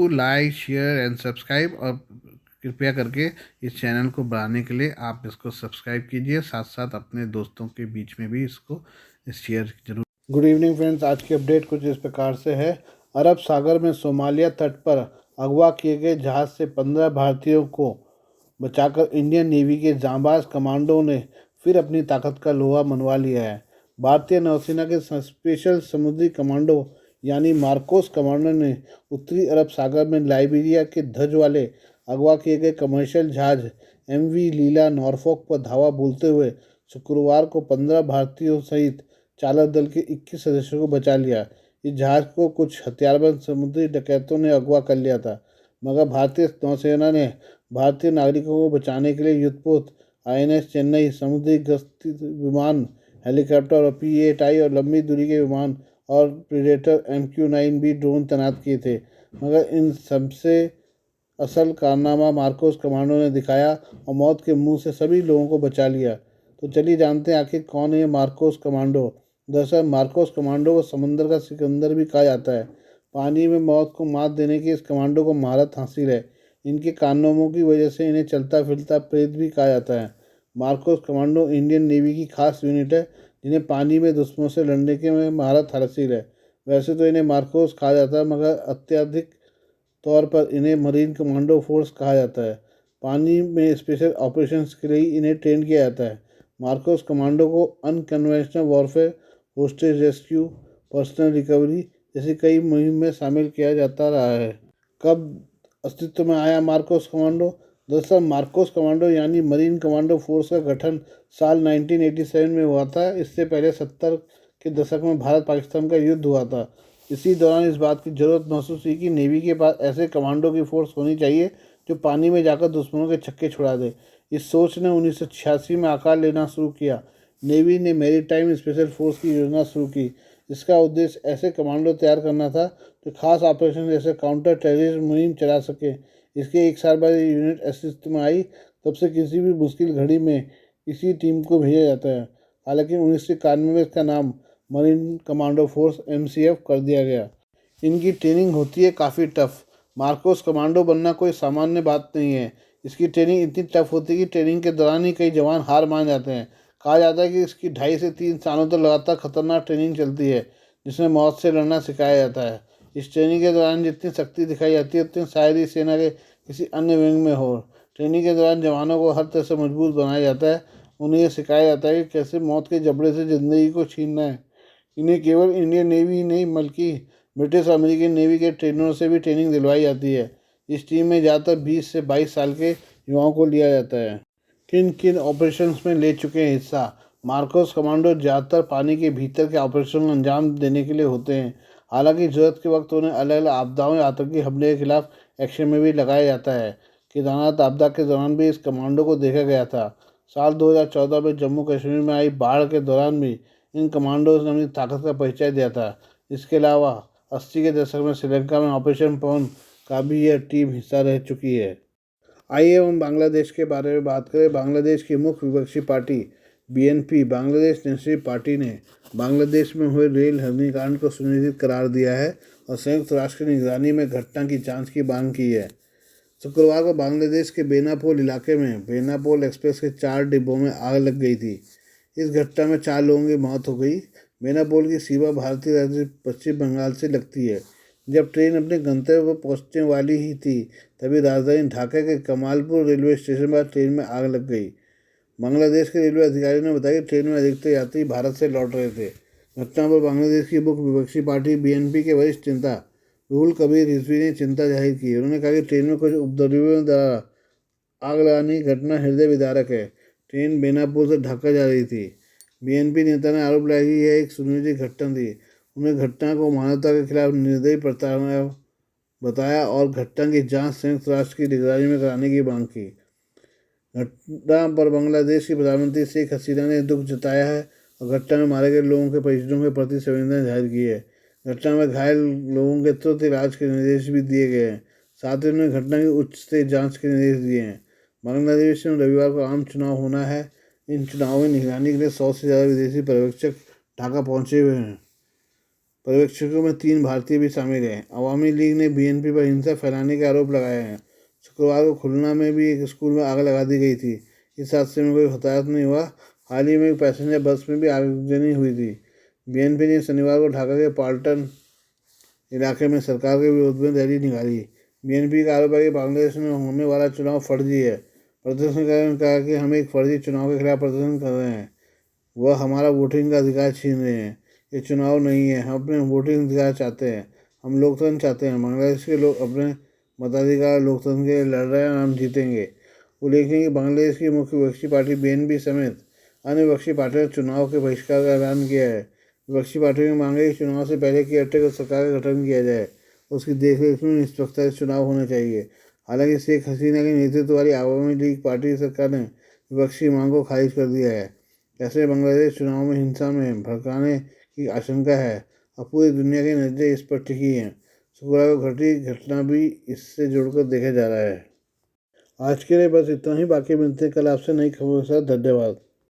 Do like share and subscribe, और कृपया करके इस चैनल को बढ़ाने के लिए आप इसको सब्सक्राइब कीजिए, साथ साथ अपने दोस्तों के बीच में भी इसको शेयर जरूर। गुड इवनिंग फ्रेंड्स, आज की अपडेट कुछ इस प्रकार से है। अरब सागर में सोमालिया तट पर अगवा किए गए जहाज़ से 15 भारतीयों को बचाकर इंडियन नेवी के जांबाज कमांडो ने फिर अपनी ताकत का लोहा मनवा लिया है। भारतीय नौसेना के स्पेशल समुद्री कमांडो यानी मार्कोस कमांडो ने उत्तरी अरब सागर में लाइबेरिया के ध्वज वाले अगवा किए गए कमर्शियल जहाज MV लीला नॉरफॉक पर धावा बोलते हुए शुक्रवार को 15 भारतीयों सहित चालक दल के 21 सदस्यों को बचा लिया। इस जहाज को कुछ हथियारबंद समुद्री डकैतों ने अगवा कर लिया था, मगर भारतीय नौसेना ने भारतीय नागरिकों को बचाने के लिए युद्धपोत INS चेन्नई, समुद्री गश्ती विमान, हेलीकॉप्टर और P-8I और लंबी दूरी के विमान और प्रेडेटर MQ-9 भी ड्रोन तैनात किए थे। मगर इन सबसे असल कारनामा मार्कोस कमांडो ने दिखाया और मौत के मुंह से सभी लोगों को बचा लिया। तो चलिए जानते हैं आखिर कौन है ये मार्कोस कमांडो। दरअसल मार्कोस कमांडो को समंदर का सिकंदर भी कहा जाता है। पानी में मौत को मात देने की इस कमांडो को महारत हासिल है। इनके कारनामों की वजह से इन्हें चलता फिरता प्रेत भी कहा जाता है। मार्कोस कमांडो इंडियन नेवी की खास यूनिट है जिन्हें पानी में दुश्मनों से लड़ने के में महारत हासिल है। वैसे तो इन्हें मार्कोस कहा जाता है, मगर अत्यधिक तौर पर इन्हें मरीन कमांडो फोर्स कहा जाता है। पानी में स्पेशल ऑपरेशंस के लिए इन्हें ट्रेन किया जाता है। मार्कोस कमांडो को unconventional warfare, hostage rescue, personnel recovery जैसी कई मुहिम में शामिल किया जाता रहा है। कब अस्तित्व में आया मार्कोस कमांडो? दरअसल मार्कोस कमांडो यानी मरीन कमांडो फोर्स का गठन साल 1987 में हुआ था। इससे पहले 70 के दशक में भारत पाकिस्तान का युद्ध हुआ था। इसी दौरान इस बात की ज़रूरत महसूस हुई कि नेवी के पास ऐसे कमांडो की फोर्स होनी चाहिए जो पानी में जाकर दुश्मनों के छक्के छुड़ा दे। इस सोच ने 1986 में आकार लेना शुरू किया। नेवी ने मैरीटाइम स्पेशल फोर्स की योजना शुरू की। इसका उद्देश्य ऐसे कमांडो तैयार करना था जो खास ऑपरेशन जैसे काउंटर टेररिज्म मुहिम चला सके। इसके एक साल बाद ये यूनिट अस्तित्व में आई। तब से किसी भी मुश्किल घड़ी में इसी टीम को भेजा जाता है। हालांकि 1991 में इसका नाम मरीन कमांडो फोर्स MCF कर दिया गया। इनकी ट्रेनिंग होती है काफ़ी टफ। मार्कोस कमांडो बनना कोई सामान्य बात नहीं है। इसकी ट्रेनिंग इतनी टफ होती है कि ट्रेनिंग के दौरान ही कई जवान हार मान जाते हैं। कहा जाता है कि इसकी 2.5 से 3 सालों तक लगातार खतरनाक ट्रेनिंग चलती है जिसमें मौत से लड़ना सिखाया जाता है। इस ट्रेनिंग के दौरान जितनी शक्ति दिखाई जाती है उतनी शायद ही सेना के किसी अन्य विंग में हो। ट्रेनिंग के दौरान जवानों को हर तरह से मजबूत बनाया जाता है। उन्हें यह सिखाया जाता है कि कैसे मौत के जबड़े से ज़िंदगी को छीनना है। इन्हें केवल इंडियन नेवी ही नहीं बल्कि ब्रिटिश और अमेरिकन नेवी के ट्रेनरों से भी ट्रेनिंग दिलवाई जाती है। इस टीम में ज़्यादातर 20 से 22 साल के युवाओं को लिया जाता है। किन किन ऑपरेशंस में ले चुके हैं हिस्सा? मार्कोस कमांडो ज़्यादातर पानी के भीतर के ऑपरेशन अंजाम देने के लिए होते हैं। हालांकि ज़रूरत के वक्त उन्हें अलग अलग आपदाओं या आतंकी हमले के खिलाफ एक्शन में भी लगाया जाता है। केदारनाथ आपदा के दौरान भी इस कमांडो को देखा गया था। साल 2014 में जम्मू कश्मीर में आई बाढ़ के दौरान भी इन कमांडोज ने अपनी ताकत का परिचय दिया था। इसके अलावा 80 के दशक में श्रीलंका में ऑपरेशन पवन का भी यह टीम हिस्सा रह चुकी है। आइए हम बांग्लादेश के बारे में बात करें। बांग्लादेश की मुख्य विपक्षी party BNP Bangladesh national party ने बांग्लादेश में हुए रेल हत्याकांड को सुनिश्चित करार दिया है और संयुक्त राष्ट्र की निगरानी में घटना की जांच की मांग की है। शुक्रवार को बांग्लादेश के बेनापोल इलाके में बेनापोल एक्सप्रेस के 4 डिब्बों में आग लग गई थी। इस घटना में 4 लोगों की मौत हो गई। बेनापोल की सीमा भारतीय राज्य पश्चिम बंगाल से लगती है। जब ट्रेन अपने गंतव्य पर पहुंचने वाली ही थी तभी राजधानी ढाका के कमालपुर रेलवे स्टेशन पर ट्रेन में आग लग गई। बांग्लादेश के रेलवे अधिकारियों ने बताया कि ट्रेन में अधिकतर यात्री भारत से लौट रहे थे। घटना पर बांग्लादेश की मुख्य विपक्षी पार्टी BNP के वरिष्ठ नेता रुहुल कबीर रिजवी ने चिंता जाहिर की। उन्होंने कहा कि ट्रेन में कुछ उपद्रवियों द्वारा आग लगाने की घटना हृदय विदारक है। ट्रेन बेनापोल से ढाका जा रही थी। BNP नेता ने आरोप लगाया कि यह एक सुनियोजित घटना थी। उन्हें घटना को मानवता के खिलाफ निर्दयी प्रताड़ना बताया और घटना की जांच संयुक्त राष्ट्र की निगरानी में कराने की मांग की। घटना पर बांग्लादेश की प्रधानमंत्री शेख हसीना ने दुख जताया है और घटना में मारे गए लोगों के परिजनों के प्रति संवेदना जाहिर की है। घटना में घायल लोगों के तुरंत इलाज के निर्देश भी दिए गए हैं। साथ ही उन्होंने घटना की उच्च स्तरीय जाँच के निर्देश दिए हैं। बांग्लादेश में रविवार को आम चुनाव होना है। इन चुनावों में निगरानी के लिए 100 से ज़्यादा विदेशी पर्यवेक्षक ढाका पहुंचे हुए हैं। पर्यवेक्षकों में 3 भारतीय भी शामिल हैं। अवामी लीग ने बीएनपी पर हिंसा फैलाने के आरोप लगाए हैं। शुक्रवार को खुलना में भी एक स्कूल में आग लगा दी गई थी। इस हादसे में कोई हताहत नहीं हुआ। हाल ही में एक पैसेंजर बस में भी आगजनी हुई थी। बीएनपी ने शनिवार को ढाका के पाल्टन इलाके में सरकार के विरोध में रैली निकाली। बीएनपी का आरोप है कि बांग्लादेश में होने वाला चुनाव फर्जी है। प्रदर्शनकारियों ने कहा कि हम एक फर्जी चुनाव के खिलाफ प्रदर्शन कर रहे हैं। वह हमारा वोटिंग का अधिकार छीन रहे हैं। ये चुनाव नहीं है। हम अपने वोटिंग अधिकार चाहते हैं। हम लोकतंत्र चाहते हैं। बांग्लादेश के लोग अपने मताधिकार लोकतंत्र के लिए लड़ रहे हैं और हम जीतेंगे। उल्लेखनीय कि बांग्लादेश की मुख्य विपक्षी पार्टी बीएनपी समेत अन्य विपक्षी पार्टियों ने चुनाव के बहिष्कार का ऐलान किया है। विपक्षी पार्टियों की मांग है कि चुनाव से पहले केयरटेकर सरकार का गठन किया जाए। उसकी देखरेख में निष्पक्षता से चुनाव होने चाहिए। हालांकि शेख हसीना के नेतृत्व वाली आवामी लीग पार्टी सरकार ने विपक्षी मांग को खारिज कर दिया है। ऐसे बांग्लादेश चुनाव में हिंसा में भड़काने की आशंका है और पूरी दुनिया की नजरें इस पर टिकी हैं। शुक्रवार को घटी घटना भी इससे जुड़कर देखा जा रहा है। आज के लिए बस इतना ही। बाकी मिलते हैं कल आपसे नई खबरों के साथ। धन्यवाद।